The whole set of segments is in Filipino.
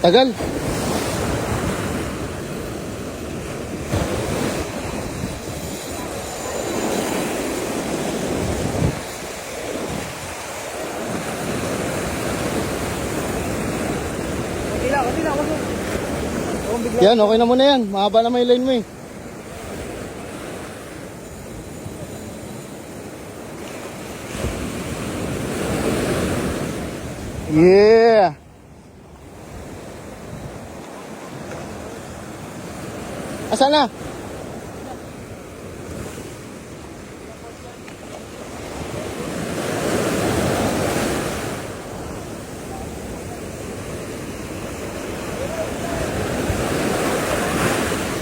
Tagal. Kanila, wag mo. Yan, okay na muna yan. Mahaba na may lane mo eh. Yeah! Asan na?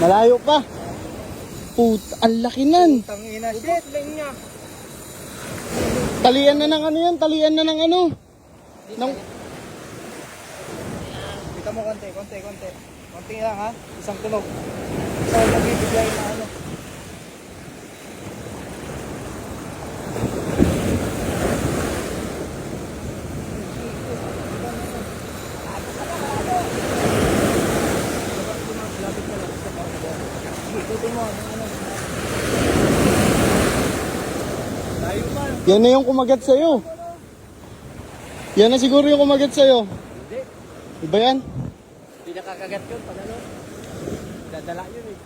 Malayo pa. Puta, ang laki nan. Tangina, shit, lane niya. Talian na ng ano yan, talian na ng ano. Nang... Kita mo konti. Konti lang ha, isang tunog. Isang nagbibigay na ano. Yan na yung kumagat sa'yo. Yan na siguro yung kumagat sa'yo. Hindi. Iba yan? Hindi nakakagat yun pag ano. Dadala yun eh.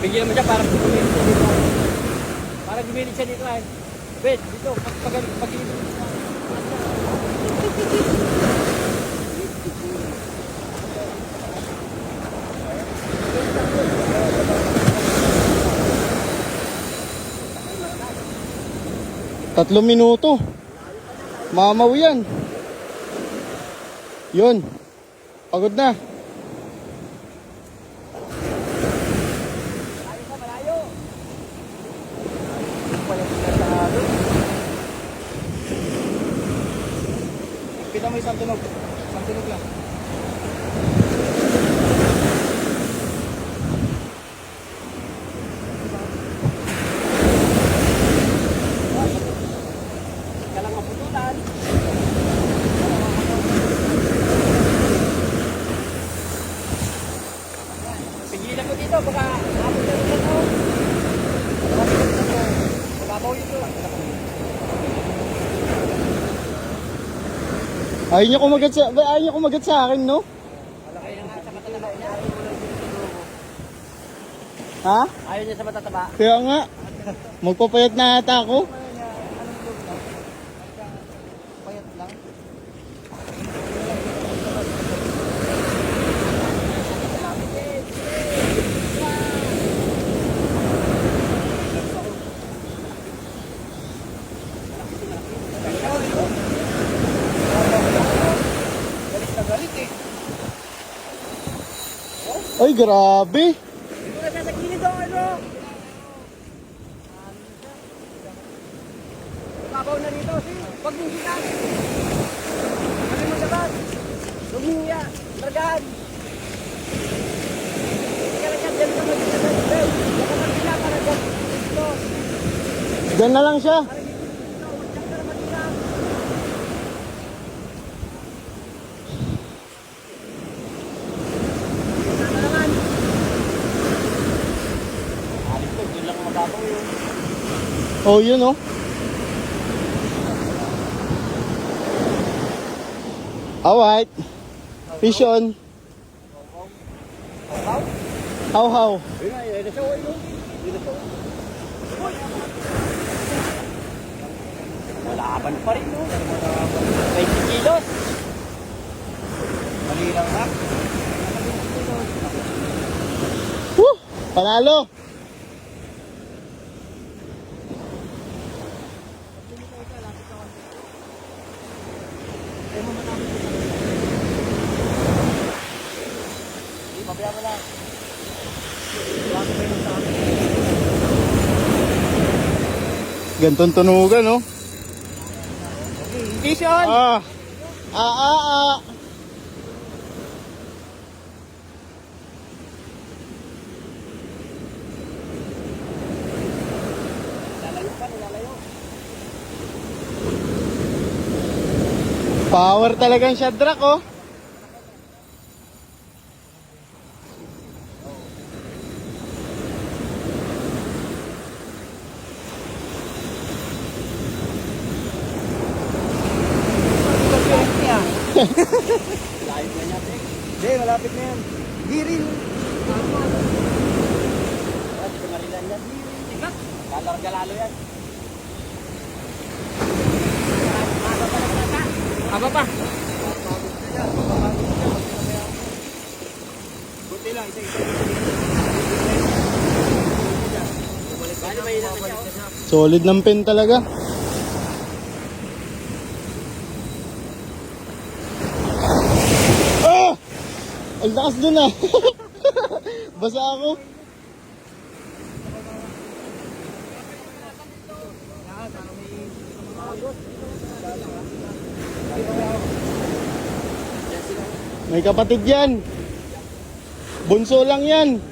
Bigyan mo siya para gumilit siya dito. Para gumilit siya dito ay. Wait, dito. Pag-ilit siya. 3 minuto. Mamaw yan. Yun. Pagod na. Malayo. Kita mo isang tunog. Isang tunog lang. Pigilan mo dito, baka abot na rin ito. Mababaw yun. Ayaw niyo kumagat sa akin, no? Ayaw niya sa matataba. Ha? Ayaw niya sa matataba. Kaya nga. Magpapayat na ata ako. Payat lang. Ay, grabe. Dito na siya sa gilid o ano? Babaw na dito. Huwag mong kita. Kami mo sabat. Lumiya. Largaan. Ika lang yan. Diyan ka mag-isa sa bel. Diyan ka mag-isa para dyan. Dito. Diyan na lang siya. Para dito. Diyan ka na mag-isa. Alis ko. Doon lang mababaw yun. Oh, yun, oh. Alright. Fish on. Babaw? How? Yun nga. Yun na siya. Yun na siya. Malaban pa rin, no? 20 kilos. Mali lang na. Woo! Panalo. Hindi, pabaya mo lang. Bago pa yun sa akin. Gantong tunugan, no? Vision! Ah. Lalayo pa, nilalayo. Power talaga ang Shadrack, oh. Live na niya. Hindi, malapit na yan. Giril. At kumarilan yan. Sikat. Kalarga lalo yan. Haba pa. Buti lang, isa-isa. Bali mahina na siya. Solid ng pin talaga. Ah! Ang lakas dun ah. Basa ako. May kapatid yan. Bunso lang yan.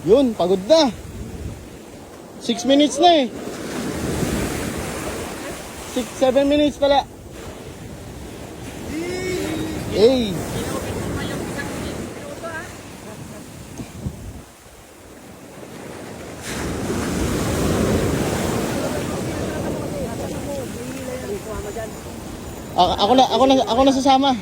Yun, pagod na. 6 minutes na eh. 7 minutes pala. Hey. Ako na sasama.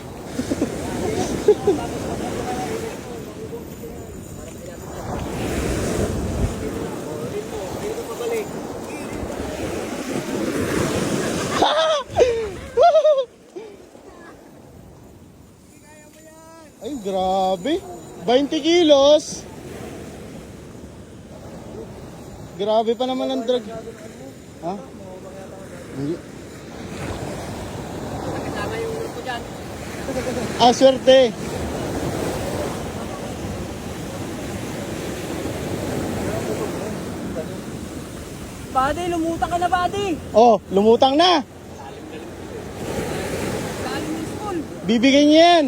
Ay, grabe. 20 kilos. Grabe pa naman ang drag. Ha? Hindi. Kasama yung grupo dyan. Ah, swerte. Buddy, lumutang ka na, buddy. Oh, lumutang na. Lalim yung school. Bibigyan niya yan.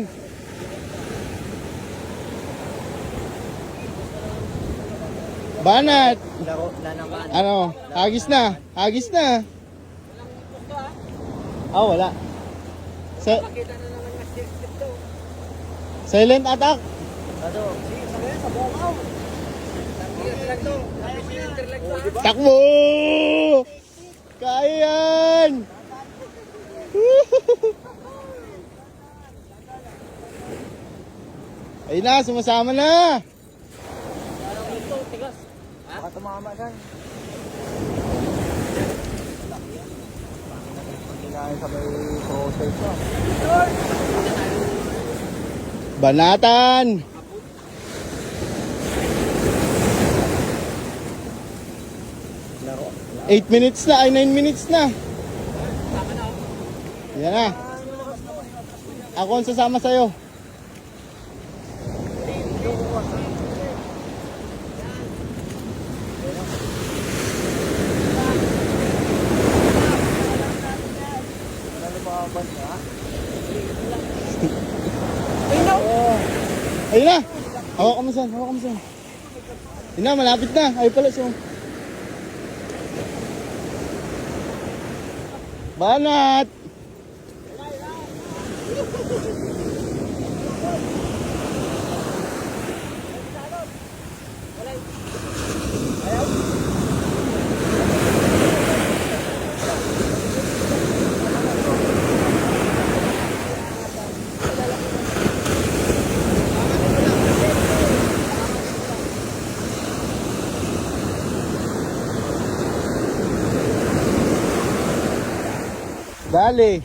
Banat. Laro na naman. Ano? Hagis na. Hagis na. Ah, wala. Makita na naman mas tip to. Silent attack. Ano? Sige, sa bukaw. Interlag to. Kaya mo yan. Interlag to, ha? Takbo! Kaya yan! Ayun na, sumasama na. Parang ito, tigas. Ha? Baka tumama dyan. Kinain sa may hotel ko. Banatan! 8 minutes na, ay 9 minutes na. Yan na. Ako ang sasama sa'yo. Ayun na. Hawak ka mo saan, hawak ka mo saan. Ayun na, malapit na. Ay pala, so. Banat! Dali.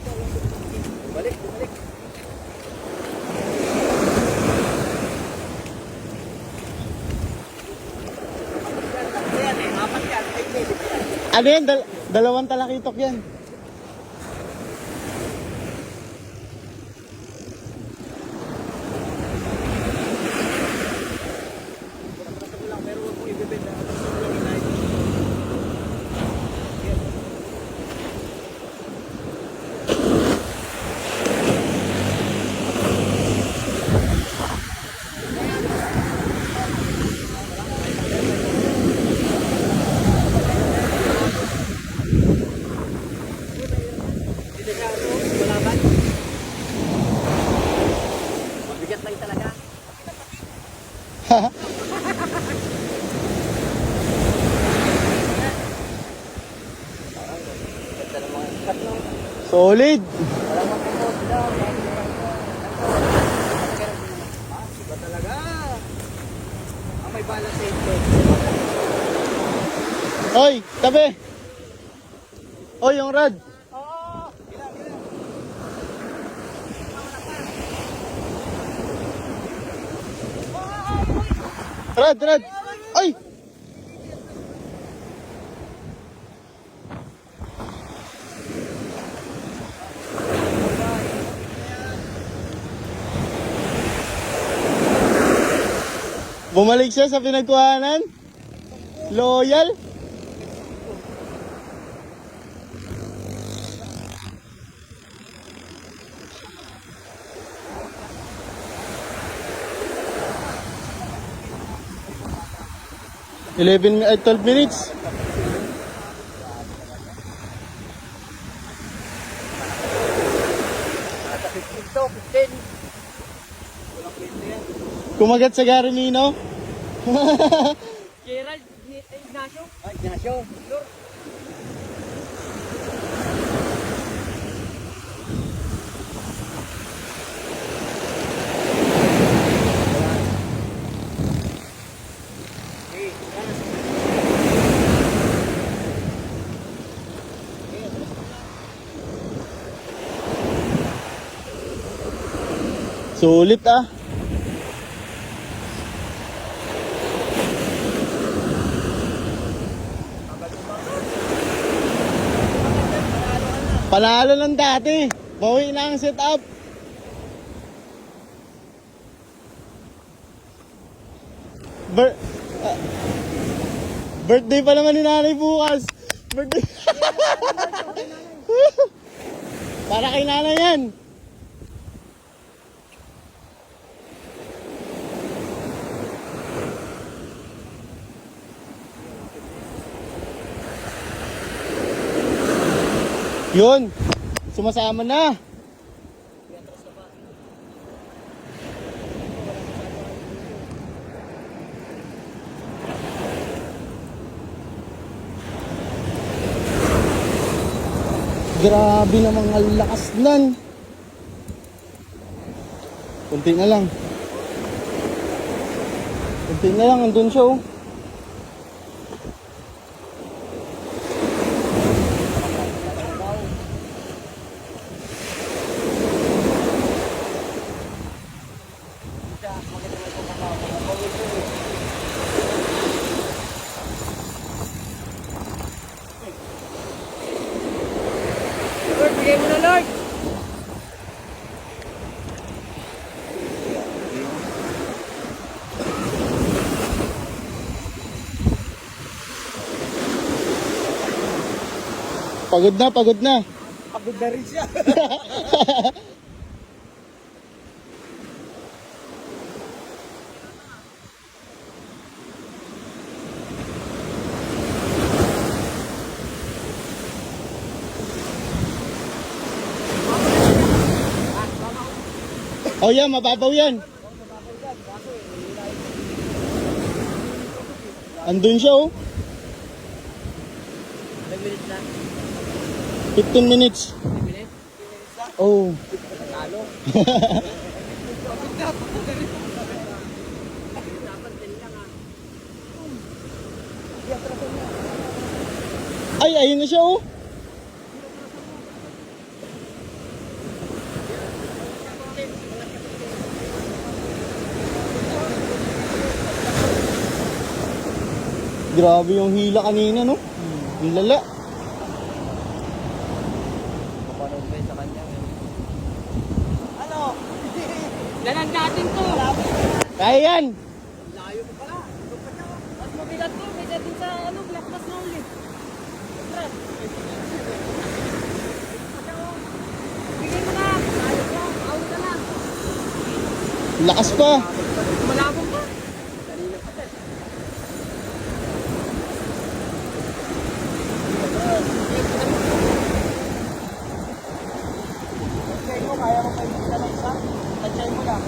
Balik. Ano yan? Dalawang talakitok yan. Solid. Walang mag-remote daw. Iba talaga. Ang may balance sa ito. Oy, tabi. Oy, yung rad. Oo. Ilang. Rad. Ay! Bumalik siya sa pinagkuhanan? Loyal? Eleven, 12 minutes. Nasa 15 to, 15. Walang 20 yan. Kumagat sa Garimino. Gerald, Ignacio? Ay, Ignacio. Sure. Sulit ah. Panalo lang dati. Bawi na ang setup. Birthday pa naman ni nanay bukas. Birthday. Para kay nanay yan. Yun, sumasama na. Grabe namang ang lakas nan. Kunti na lang. Kunti na lang, andun siya oh. Lord, bigay mo na, Lord. Pagod na, pagod na. Pagod na rin siya. Oh yeah, mababaw yan. Andun siya oh. 10 minutes na. 15 minutes. 10 minutes? Oh. Talo. Ay, ayun na siya oh. Grabe yung hila kanina no. Ang lala. Kapanood ba sa kanya? Ano? Dalan natin to. Kaya yan. Layo ko pala. Mas mabigat to. May dating sa black bus na ulit. Bigay mo na. Layo ko. Out na lang. Lakas pa. Malabong pa. Kanina pa tayo. Kaya mo pa yung isa na isa? Tansyahin mo lang.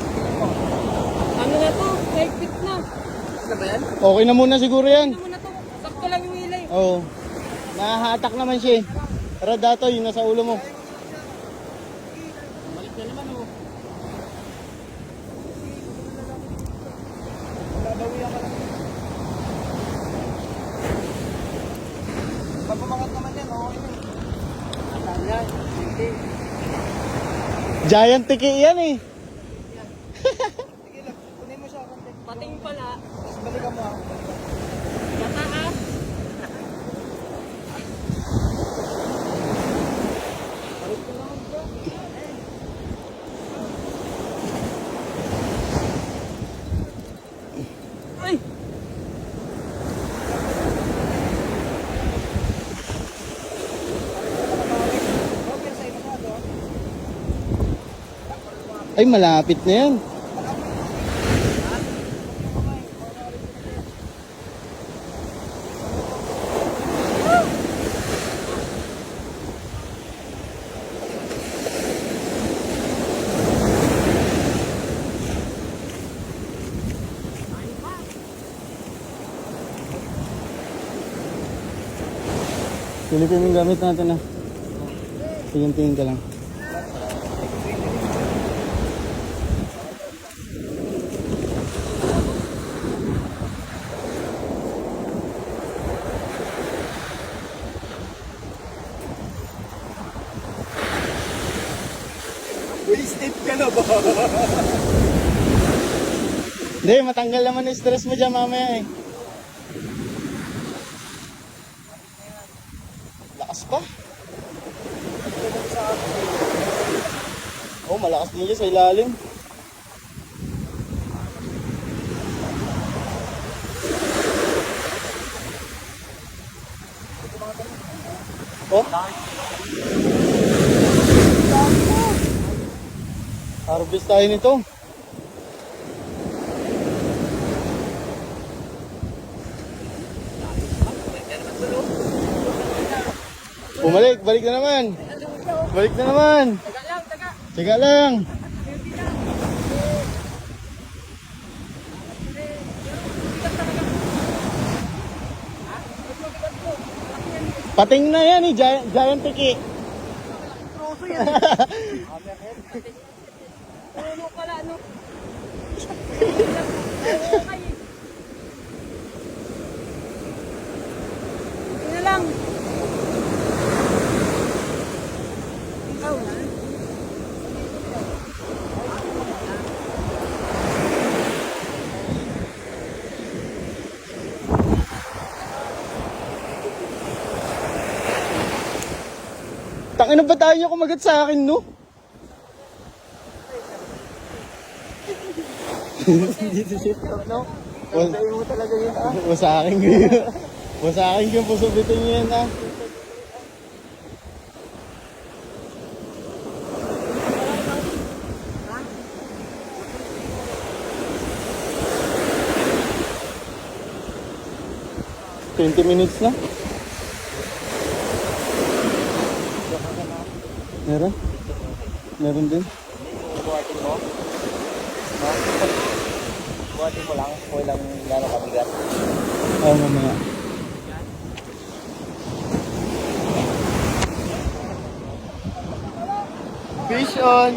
Ano na to? Higpit na. Ano ba yan? Okay na muna siguro yan. Ano na to? Sakto lang yung ilay. Oo. Nahahatak naman siya eh. Tara dato, yun nasa ulo mo. Yan, hindi. Giant tiki yan eh. Sige lang, kunin mo siya. Pating pala. Tapos balikan mo ako. Mataas. Ay! Ay, malapit na yan. Silipin mo yung gamit natin ah. Tingin-tingin ka lang. Wasted ka na ba? Hindi, matanggal naman yung stress mo dyan mamaya eh. Lakas pa. Oh, malakas din dyan sa ilalim. Oh? Harvest tayo nito. Balik na naman. Balik na naman. Taga lang, taga. Teka lang. Pating na yan eh, giant tiki. Troso yan. Ano pala, ano? Okay. Ito lang. Ikaw na. Tangina ba tayo niya kumagat sa akin, no? Dito siya, no? Sa'yo mo talaga yun, ah. O sa akin yun. O sa akin yung puso bitin niya yan, ah. $20 minutes na. Meron? Meron din. Buhatin mo? No? Buhatin mo lang, o lang gano'ng kabigat. Oo, mamaya. Fish on!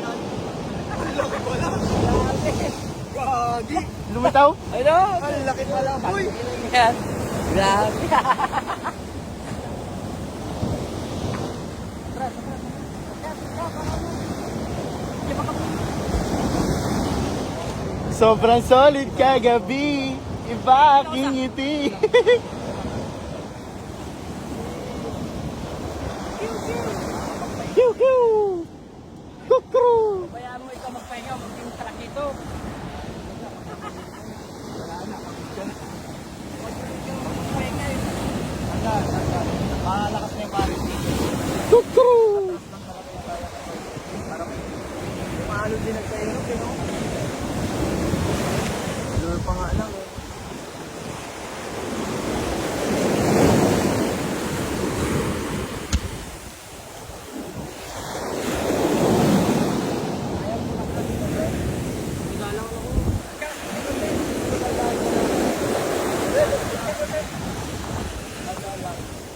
Gagi! Lumitaw? Ano? Ang laki pala, boy! Yan. Grabe. Sobrang solid kagabi. Iba aking ngiti. Kiu kiu. Kukru. Bayaan mo ikaw magpahinga, maging truck ito. Malakas na yung paris dito. Kukru. Maalo din nagpahinga, pero lure pa nga lang eh.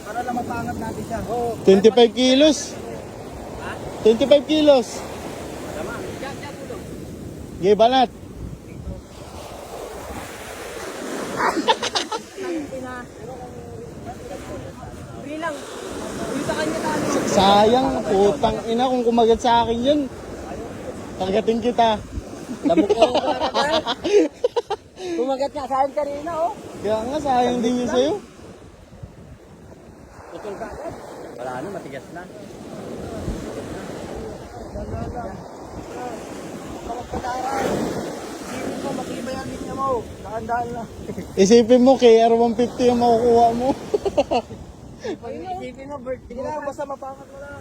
Para lang mapangat natin siya. Oo. 25 kilos. 25 kilos. Tama. Diyan, tulog. Gay banat. Bilang. Uy, sa kanya talo. Sayang, putang ina, kung kumagat sa akin yun. Kagating kita. Lamok ko ka. Kumagat nga sa akin kanina, oh. Kaya nga, sayang din yun sa'yo. Putol ka agad. Wala na, matigas na. Isipin mo, matibay ang linya mo. Nakandaan na. Isipin mo, KR150 yung makukuha mo. Isipin mo, birthday mo pa. Basta mapangat mo lang.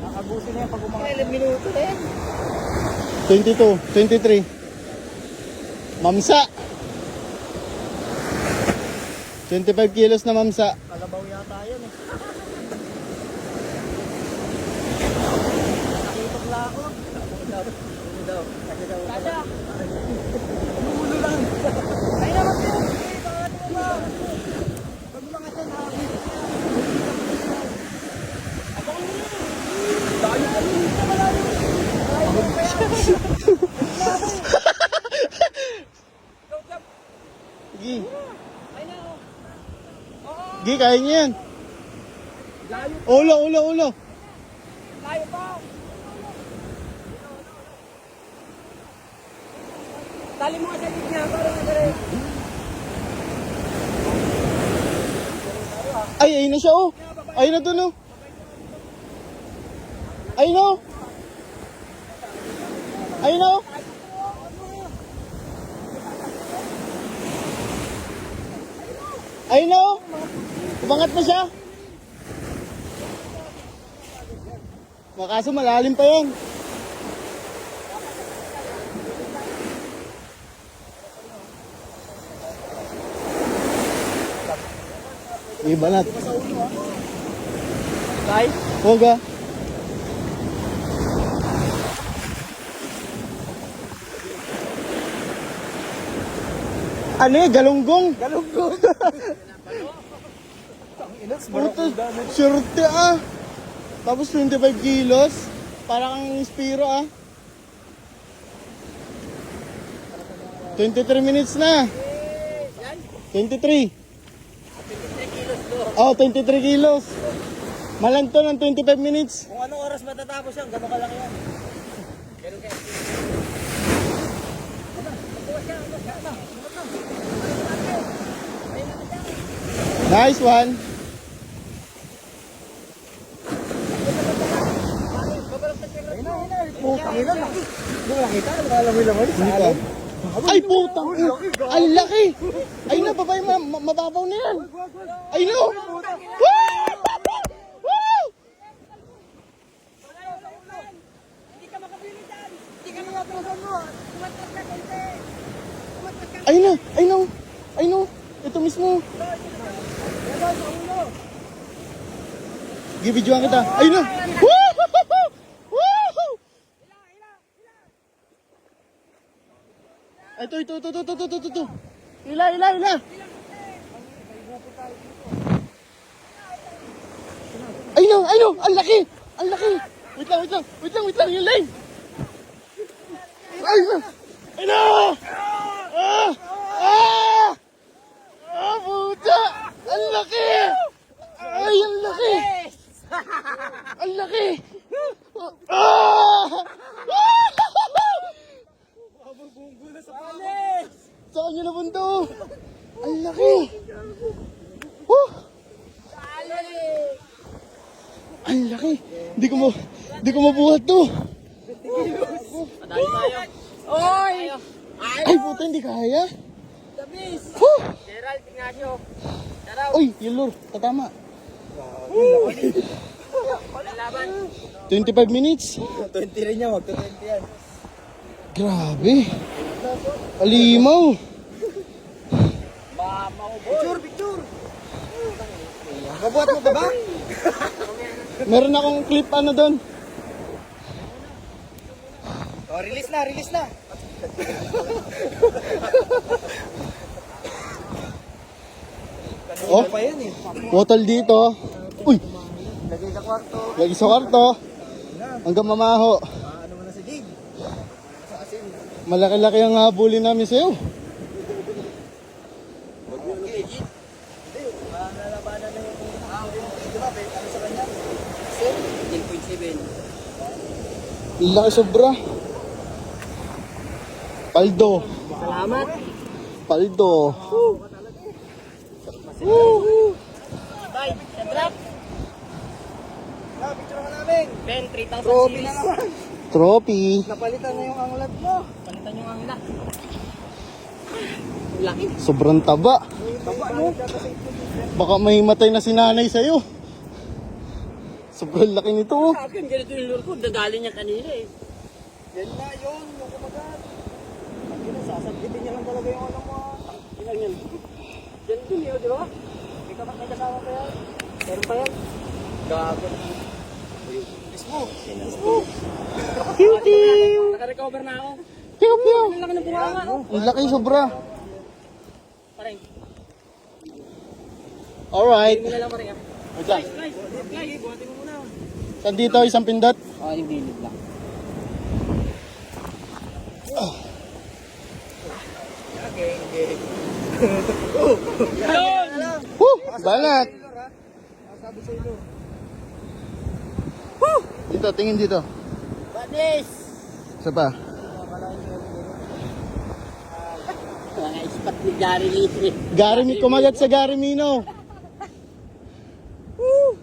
Nakabusin na yan pag umangat. Ilang minuto na yan. 22, 23. Mamsa. 25 kilos na mamsa. Kalabaw yata yan eh. Nakitog lang ako. Kasha! Umulo lang. Ay naman po! Bakit mo ba? Pag mga siya nakakita siya. Ako ko yun. Dahil ka rin. Malayo. Malayo pa yan. Go, Cap. Sige. Ay na oh. Sige, kaya niya yan. Layo. Ulo. Layo pa. Tali mo nga sa gitna. Parang nagare. Ay, ayun na siya, oh. Ayun na dun, oh. Ayun na, oh. Ayun na, oh. Ayun na, oh. Umangat na siya. Makaso malalim pa yan. Iba na. Kay? Huwag ah. Ano eh, galunggong? Galunggong. Puto, surte ah. Tapos 25 kilos. Para kang Spiro ah. 23 minutes na. 23. Oh, 23 kilos. Malanto ng 25 minutes. Kung anong oras matatapos yan, gano'n ka lang yan. Ganun kaya. Nice one. Putang ina, laki. Hindi mo nakita? Nakalamay-lamay sa Hindi pa. alon. Ay, putang ina. Ang laki. Ay na, babay, mababaw na yan. Ay no. Woo! Woo! Hindi ka makabili dyan. Hindi ka makabili mo. Kumatras ka konti. Ay na, ay no. Ay no. Ito mismo. Gibidyoan kita. Ay na. Woo! Woo! Ito. Ila. Ay no. Ang laki. Wait lang. Yung lane. Ay na. Puta. Ang laki. Ay, ang laki. Ang laki. Sa kanya na punto. Ang laki. Ang laki. Hindi ko mabuhat to. Madali tayo. Oy! Ay, puta, hindi kaya. Dabis! Woo! Gerald Ignacio. Taraw. Uy, yung lure. Tatama. Walang laban. 25 minutes. 20 rin niya, magto-20 yan. Grabe. Alimaw. Picture! Mabuhat mo ba ba? Meron akong clip ano doon. Oh, release na. Oh, Pa yan eh. bottle dito. Uy, Lagay sa kwarto. lagi sa kwarto. Hanggang mamaho. Ano mo na si Dig? Sa asin. Malaki-laki ang habulin namin sa'yo. nalabanan na yung... Di ba, ano sa kanya? 10.7. Laki sobra. Paldo. Salamat. Paldo. Bye, sa drop. Picture ka namin. Ben, 3,000 Trophy. na naman. Trophy. Napalitan na yung anglat mo. Palitan yung anglat. Laki. Sobrang taba. Taba, no? Baka may matay na si nanay sa'yo. Sobrang laki nito. Oh. Sa akin, ganito yung lure ko. Dadali niya kanina eh. Yan na yun, yung kumagat. Ang ina, sasabitin niya lang talaga yung alam mo. Ilan yan? Yan din yun, di ba? May kasama pa yan. Meron pa yan. Gago. Mismo. Pew-pew. Naka-recover na ako. Pew-pew. Ang laki ng bunganga, oh. Ang laki sobra. Parang, Alright. hindi mo na lang parang. Wait lang. Guys, buhatin mo muna. Saan dito isang pindot? Oo, yung gilid lang. Okay, okay. Yun! Woo! Banat. Sabi sa ilo. Dito, tingin dito. Banis! Isa pa. Mga ispat ni Gary Lee. Kumagat sa Garimino. Woo!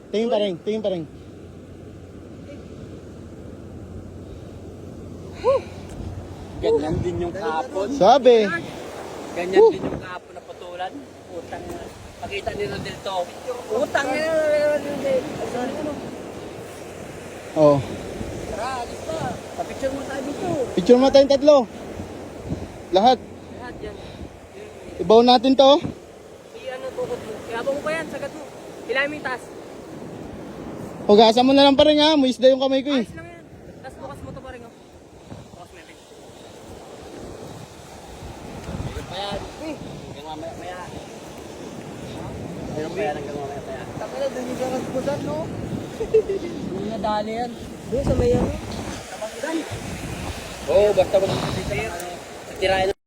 Tingin pa rin, tingin pa rin. Ganyan din yung kahapon. Sabi. Ganyan din yung kahapon na putulan. Utang na. Pakita ni Rodel to. Utang na Rodel. Ano? Oh. Tara, alis pa. Pa-picture mo tayo dito. Picture mo tayong tatlo. Lahat. Lahat yan. Ibaw natin to. Ano, tukot mo. Iabang mo pa yan, sagat mo. Hilahin mo yung taas. Hugasan mo na lang pa rin ha. Muisda yung kamay ko eh. Ayos lang yan. Tapos bukas mo ito pa rin, oh. Bukas mo yan. Meron pa yan. Hanggang mamaya-maya. Meron pa yan hanggang mamaya-maya. Taka na, dun yung garas mo dyan, no? Doon na dali yan. Doon sa may ano. Oo, basta mo sa tirahin.